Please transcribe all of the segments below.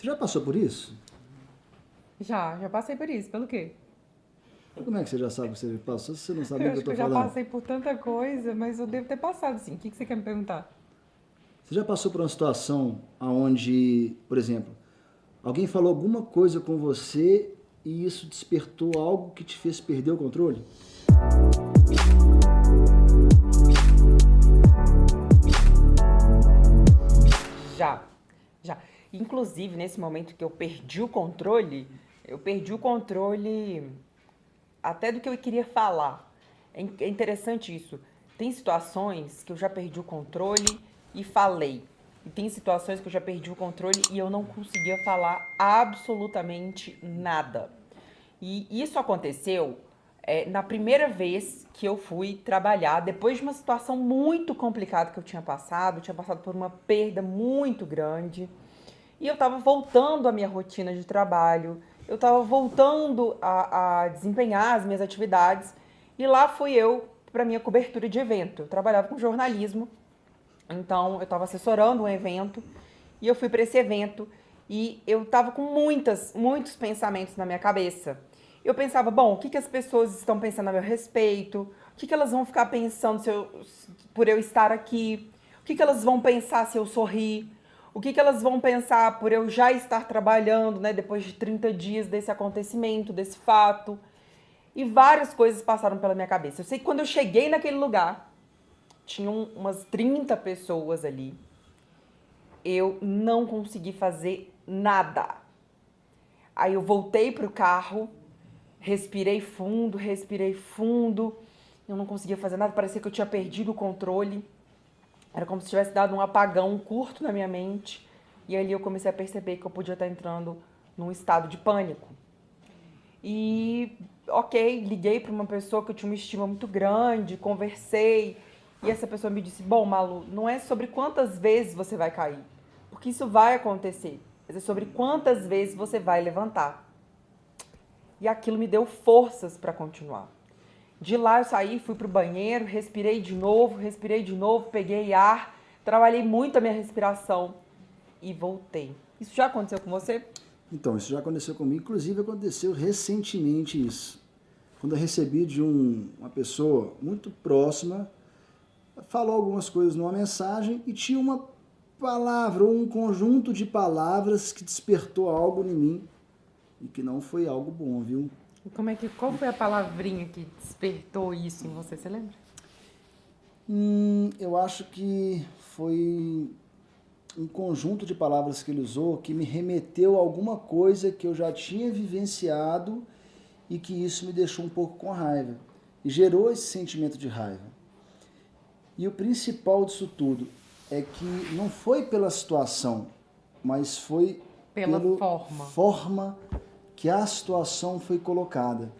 Você já passou por isso? Já passei por isso. Pelo quê? Como é que você já sabe que você passou se você não sabe Eu nem o que acho eu que tô eu já falando? passei por tanta coisa, mas eu devo ter passado, sim. O que você quer me perguntar? Você já passou por uma situação onde, por exemplo, alguém falou alguma coisa com você e isso despertou algo que te fez perder o controle? Já, já. Inclusive, nesse momento que eu perdi o controle até do que eu queria falar. É interessante isso. Tem situações que eu já perdi o controle e falei. E tem situações que eu já perdi o controle e eu não conseguia falar absolutamente nada. E isso aconteceu na primeira vez que eu fui trabalhar, depois de uma situação muito complicada que eu tinha passado por uma perda muito grande. E eu estava voltando à minha rotina de trabalho, eu estava voltando a desempenhar as minhas atividades. E lá fui eu para minha cobertura de evento. Eu trabalhava com jornalismo, então eu estava assessorando um evento e eu fui para esse evento e eu estava com muitos pensamentos na minha cabeça. Eu pensava, bom, o que as pessoas estão pensando a meu respeito? O que elas vão ficar pensando por eu estar aqui? O que elas vão pensar se eu sorrir? O que elas vão pensar por eu já estar trabalhando, né, depois de 30 dias desse acontecimento, desse fato? E várias coisas passaram pela minha cabeça. Eu sei que quando eu cheguei naquele lugar, tinham umas 30 pessoas ali. Eu não consegui fazer nada. Aí eu voltei pro carro, respirei fundo. Eu não conseguia fazer nada, parecia que eu tinha perdido o controle. Era como se tivesse dado um apagão curto na minha mente. E ali eu comecei a perceber que eu podia estar entrando num estado de pânico. E, ok, liguei para uma pessoa que eu tinha uma estima muito grande, conversei. E essa pessoa me disse: Bom, Malu, não é sobre quantas vezes você vai cair, porque isso vai acontecer, mas é sobre quantas vezes você vai levantar. E aquilo me deu forças para continuar. De lá eu saí, fui pro banheiro, respirei de novo, peguei ar, trabalhei muito a minha respiração e voltei. Isso já aconteceu com você? Então, isso já aconteceu comigo, inclusive aconteceu recentemente isso. Quando eu recebi de uma pessoa muito próxima, falou algumas coisas numa mensagem e tinha uma palavra ou um conjunto de palavras que despertou algo em mim e que não foi algo bom, viu? Qual foi a palavrinha que despertou isso em você, você lembra? Eu acho que foi um conjunto de palavras que ele usou que me remeteu a alguma coisa que eu já tinha vivenciado e que isso me deixou um pouco com raiva. E gerou esse sentimento de raiva. E o principal disso tudo é que não foi pela situação, mas foi Pela pela forma. forma que a situação foi colocada.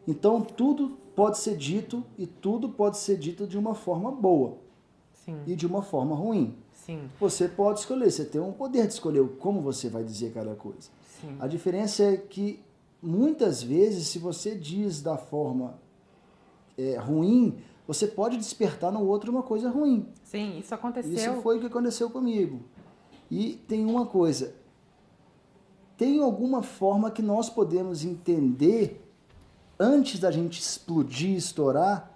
Então tudo pode ser dito e tudo pode ser dito de uma forma boa Sim, e de uma forma ruim. sim, Você pode escolher, você tem um poder de escolher como você vai dizer cada coisa. sim. A diferença é que muitas vezes, se você diz da forma ruim, você pode despertar no outro uma coisa ruim. Sim, isso Isso aconteceu. foi o que aconteceu comigo. E tem uma coisa, tem alguma forma que nós podemos entender antes da gente explodir, estourar,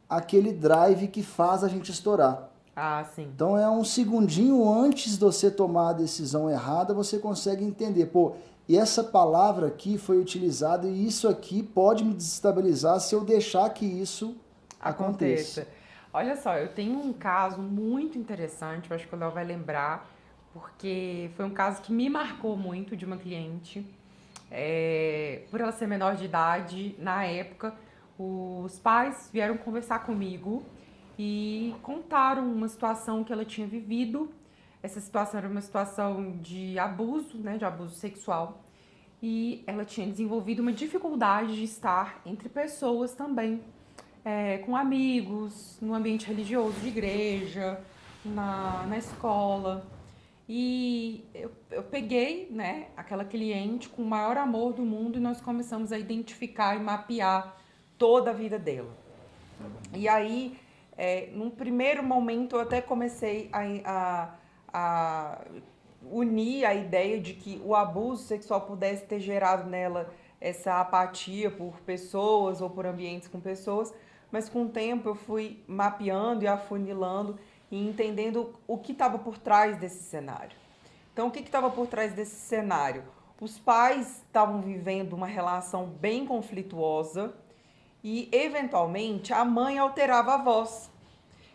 aquele drive que faz a gente estourar. Ah, sim. Então é um segundinho antes de você tomar a decisão errada, você consegue entender, pô, e essa palavra aqui foi utilizada e isso aqui pode me desestabilizar se eu deixar que isso aconteça. Aconteça. Olha só, eu tenho um caso muito interessante, eu acho que o Léo vai lembrar, porque foi um caso que me marcou muito de uma cliente. Por ela ser menor de idade, na época, os pais vieram conversar comigo e contaram uma situação que ela tinha vivido. Essa situação era uma situação de abuso, né, de abuso sexual. E ela tinha desenvolvido uma dificuldade de estar entre pessoas também, com amigos, no ambiente religioso de igreja, na escola. E eu peguei, né, aquela cliente com o maior amor do mundo e nós começamos a identificar e mapear toda a vida dela. E aí, num primeiro momento, eu até comecei a unir a ideia de que o abuso sexual pudesse ter gerado nela essa apatia por pessoas ou por ambientes com pessoas, mas com o tempo eu fui mapeando e afunilando e entendendo o que estava por trás desse cenário. Então, o que estava por trás desse cenário? Os pais estavam vivendo uma relação bem conflituosa e, eventualmente, a mãe alterava a voz.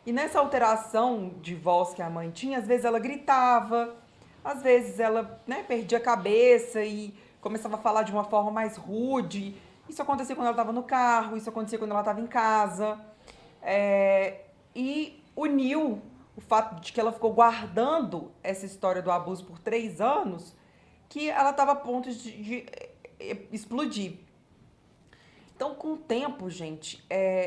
E nessa alteração de voz que a mãe tinha, às vezes ela gritava, às vezes ela, né, perdia a cabeça e começava a falar de uma forma mais rude. Isso acontecia quando ela estava no carro, isso acontecia quando ela estava em casa. E uniu o fato de que ela ficou guardando essa história do abuso por 3 anos, que ela estava a ponto de explodir. Então, com o tempo, gente,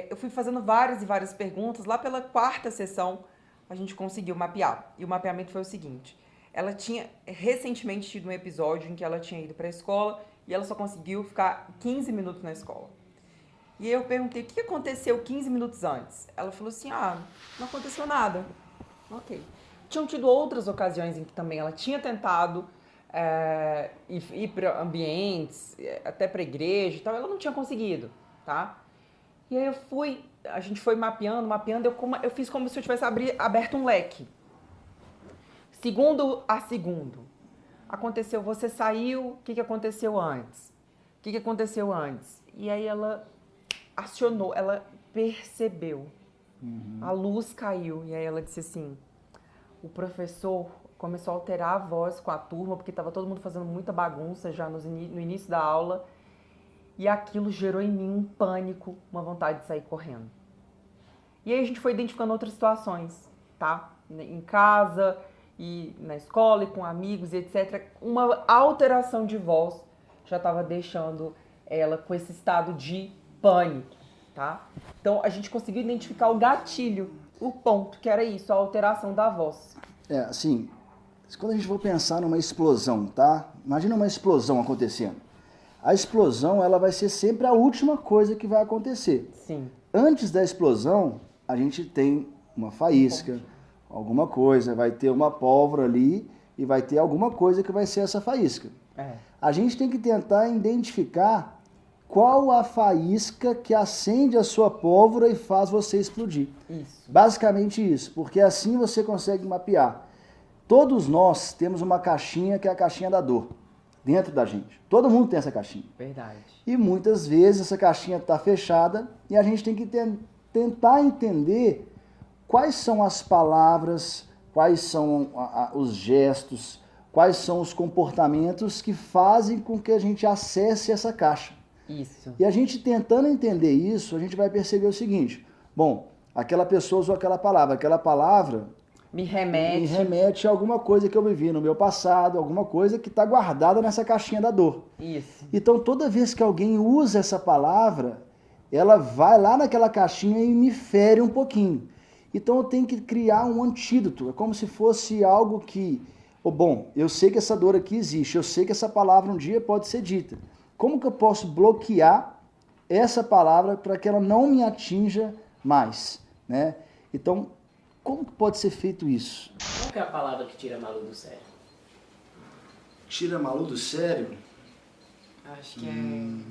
eu fui fazendo várias e várias perguntas. Lá pela 4ª sessão, a gente conseguiu mapear. E o mapeamento foi o seguinte. Ela tinha recentemente tido um episódio em que ela tinha ido para a escola e ela só conseguiu ficar 15 minutos na escola. E aí eu perguntei, o que aconteceu 15 minutos antes? Ela falou assim, não aconteceu nada. Ok. Tinham tido outras ocasiões em que também ela tinha tentado ir para ambientes, até para igreja e tal, ela não tinha conseguido, tá? E aí a gente foi mapeando, eu fiz como se eu tivesse aberto um leque. Segundo a segundo. Aconteceu, você saiu, o que aconteceu antes? O que aconteceu antes? E aí ela acionou, ela percebeu. A luz caiu e aí ela disse assim, o professor começou a alterar a voz com a turma, porque estava todo mundo fazendo muita bagunça já no início da aula, e aquilo gerou em mim um pânico, uma vontade de sair correndo. E aí a gente foi identificando outras situações, tá? Em casa, e na escola, e com amigos, e etc. Uma alteração de voz já estava deixando ela com esse estado de pânico, tá? Então a gente conseguiu identificar o gatilho, o ponto, que era isso, a alteração da voz. Assim, quando a gente for pensar numa explosão, tá? Imagina uma explosão acontecendo. A explosão, ela vai ser sempre a última coisa que vai acontecer. Sim. Antes da explosão, a gente tem uma faísca, alguma coisa, vai ter uma pólvora ali e vai ter alguma coisa que vai ser essa faísca. A gente tem que tentar identificar qual a faísca que acende a sua pólvora e faz você explodir. Isso. Basicamente isso, porque assim você consegue mapear. Todos nós temos uma caixinha que é a caixinha da dor, dentro da gente. Todo mundo tem essa caixinha. Verdade. E muitas vezes essa caixinha está fechada e a gente tem que tentar entender quais são as palavras, quais são os gestos, quais são os comportamentos que fazem com que a gente acesse essa caixa. Isso. E a gente tentando entender isso, a gente vai perceber o seguinte, bom, aquela pessoa usou aquela palavra me remete a alguma coisa que eu vivi no meu passado, alguma coisa que está guardada nessa caixinha da dor. Isso. Então, toda vez que alguém usa essa palavra, ela vai lá naquela caixinha e me fere um pouquinho. Então, eu tenho que criar um antídoto. É como se fosse algo que, bom, eu sei que essa dor aqui existe, eu sei que essa palavra um dia pode ser dita. Como que eu posso bloquear essa palavra para que ela não me atinja mais, né? Então, como que pode ser feito isso? Qual que é a palavra que tira a Malu do sério? Tira a Malu do sério? Acho que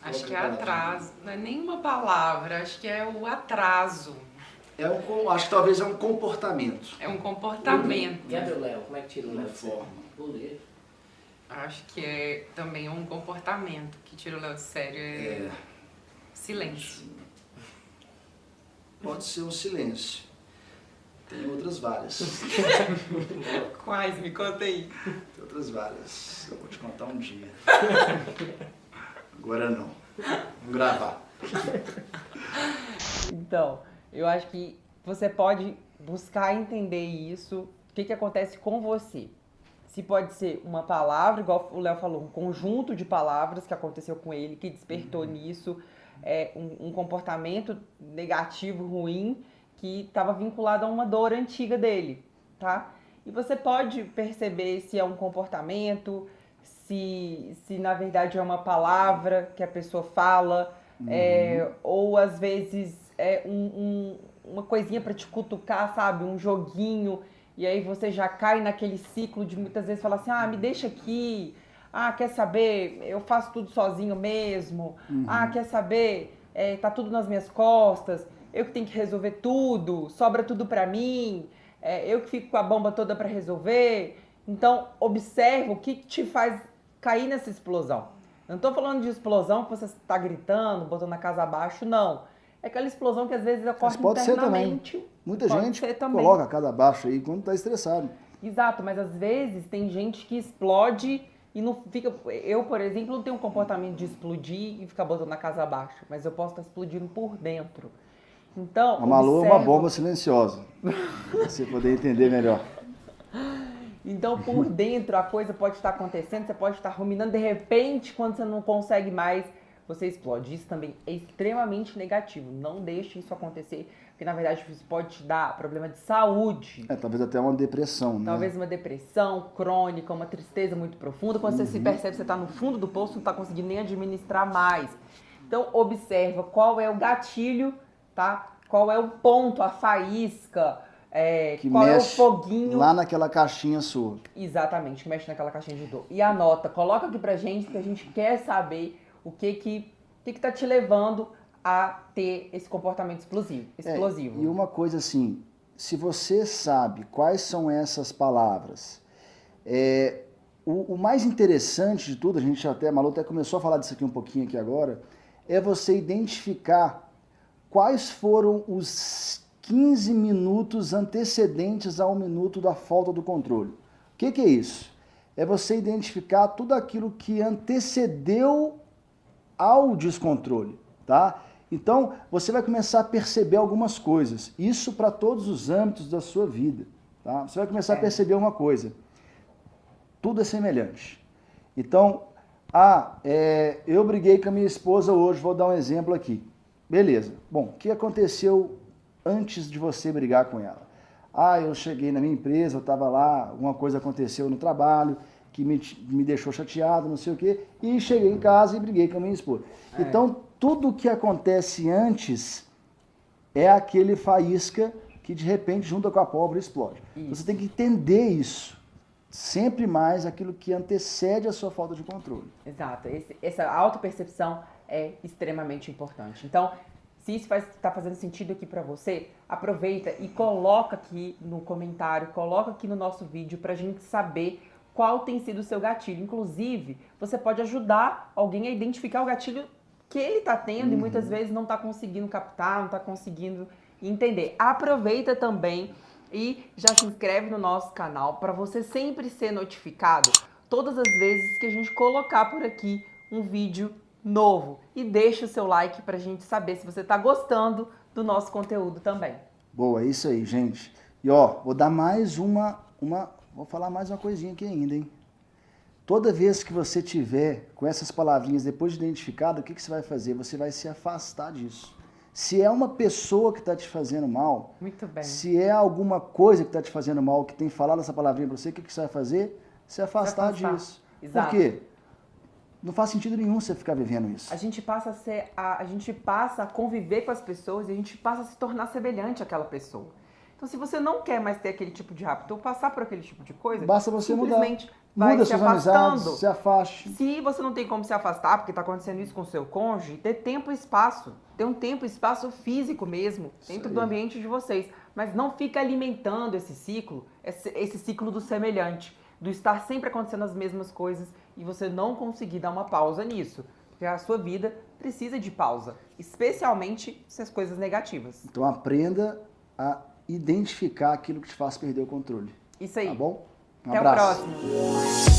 Acho que é atraso. Não é nenhuma palavra, acho que é o atraso. Acho que talvez é um comportamento. É um comportamento. E a do Léo? Como é que tira o Léo do sério? Forma. Poder. Acho que é também um comportamento que tira o Léo de sério. É silêncio. Pode ser um silêncio. Tem outras várias. Quais? Me conta aí. Tem outras várias. Eu vou te contar um dia. Agora não. Vamos gravar. Então, eu acho que você pode buscar entender isso, o que acontece com você. Se pode ser uma palavra, igual o Léo falou, um conjunto de palavras que aconteceu com ele, que despertou nisso, um comportamento negativo, ruim, que estava vinculado a uma dor antiga dele, tá? E você pode perceber se é um comportamento, se na verdade é uma palavra que a pessoa fala, ou às vezes é uma coisinha para te cutucar, sabe? Um joguinho e aí você já cai naquele ciclo de muitas vezes falar assim, ah, me deixa aqui, ah, quer saber, eu faço tudo sozinho mesmo, ah, quer saber, tá tudo nas minhas costas, eu que tenho que resolver tudo, sobra tudo pra mim, eu que fico com a bomba toda pra resolver. Então, observa o que te faz cair nessa explosão. Não tô falando de explosão que você tá gritando, botando a casa abaixo, não. É aquela explosão que às vezes ocorre Mas pode ser também. internamente. Muita Pode gente ser também. coloca a casa abaixo aí quando tá estressado. Exato, mas às vezes tem gente que explode e não fica... Eu, por exemplo, não tenho um comportamento de explodir e ficar botando a casa abaixo, mas eu posso estar explodindo por dentro. Então, A Malu é uma observa... bomba silenciosa, pra você poder entender melhor. Então, por dentro, a coisa pode estar acontecendo, você pode estar ruminando, de repente, quando você não consegue mais, você explode. Isso também é extremamente negativo. Não deixe isso acontecer, porque, na verdade, isso pode te dar problema de saúde. Talvez até uma depressão, né? Talvez uma depressão crônica, uma tristeza muito profunda. Quando você se percebe que você está no fundo do poço, não está conseguindo nem administrar mais. Então, observa qual é o gatilho, tá? Qual é o ponto, a faísca, Que qual é o mexe foguinho. lá naquela caixinha sua. Exatamente, que mexe naquela caixinha de dor. E anota, coloca aqui pra gente, que a gente quer saber o que tá te levando a ter esse comportamento explosivo. E uma coisa assim, se você sabe quais são essas palavras, o mais interessante de tudo, a Malu até começou a falar disso aqui um pouquinho aqui agora, é você identificar quais foram os 15 minutos antecedentes ao minuto da falta do controle. O que é isso? É você identificar tudo aquilo que antecedeu ao descontrole, tá? Então, você vai começar a perceber algumas coisas. Isso para todos os âmbitos da sua vida, tá? Você vai começar a perceber uma coisa. Tudo é semelhante. Então, eu briguei com a minha esposa hoje, vou dar um exemplo aqui. Beleza. Bom, o que aconteceu antes de você brigar com ela? Eu cheguei na minha empresa, eu estava lá, alguma coisa aconteceu no trabalho, que me deixou chateado, não sei o quê, e cheguei em casa e briguei com a minha esposa. Então, tudo que acontece antes é aquele faísca que de repente junta com a pólvora e explode. Então, você tem que entender isso. Sempre mais aquilo que antecede a sua falta de controle. Exato. Essa autopercepção é extremamente importante. Então, se isso está fazendo sentido aqui para você, aproveita e coloca aqui no comentário, coloca aqui no nosso vídeo para a gente saber qual tem sido o seu gatilho. Inclusive, você pode ajudar alguém a identificar o gatilho que ele está tendo e muitas vezes não está conseguindo captar, não está conseguindo entender. Aproveita também e já se inscreve no nosso canal para você sempre ser notificado todas as vezes que a gente colocar por aqui um vídeo novo. E deixa o seu like para a gente saber se você está gostando do nosso conteúdo também. Boa, é isso aí, gente. E vou dar mais vou falar mais uma coisinha aqui ainda, hein? Toda vez que você tiver com essas palavrinhas depois de identificado, o que você vai fazer? Você vai se afastar disso. Se é uma pessoa que está te fazendo mal, muito bem. Se é alguma coisa que está te fazendo mal, que tem falado essa palavrinha para você, o que você vai fazer? Se afastar disso. Exato. Por quê? Não faz sentido nenhum você ficar vivendo isso. A gente passa a conviver com as pessoas e a gente passa a se tornar semelhante àquela pessoa. Então, se você não quer mais ter aquele tipo de hábito ou passar por aquele tipo de coisa, basta você simplesmente mudar. Vai Muda se suas afastando. amizades, se afaste. Se você não tem como se afastar, porque está acontecendo isso com o seu cônjuge, dê tempo e espaço. Dê um tempo e espaço físico mesmo, dentro do ambiente de vocês. Mas não fica alimentando esse ciclo do semelhante, do estar sempre acontecendo as mesmas coisas e você não conseguir dar uma pausa nisso. Porque a sua vida precisa de pausa, especialmente se as coisas negativas. Então aprenda a identificar aquilo que te faz perder o controle. Isso aí. Tá bom? Um Até abraço. o próximo.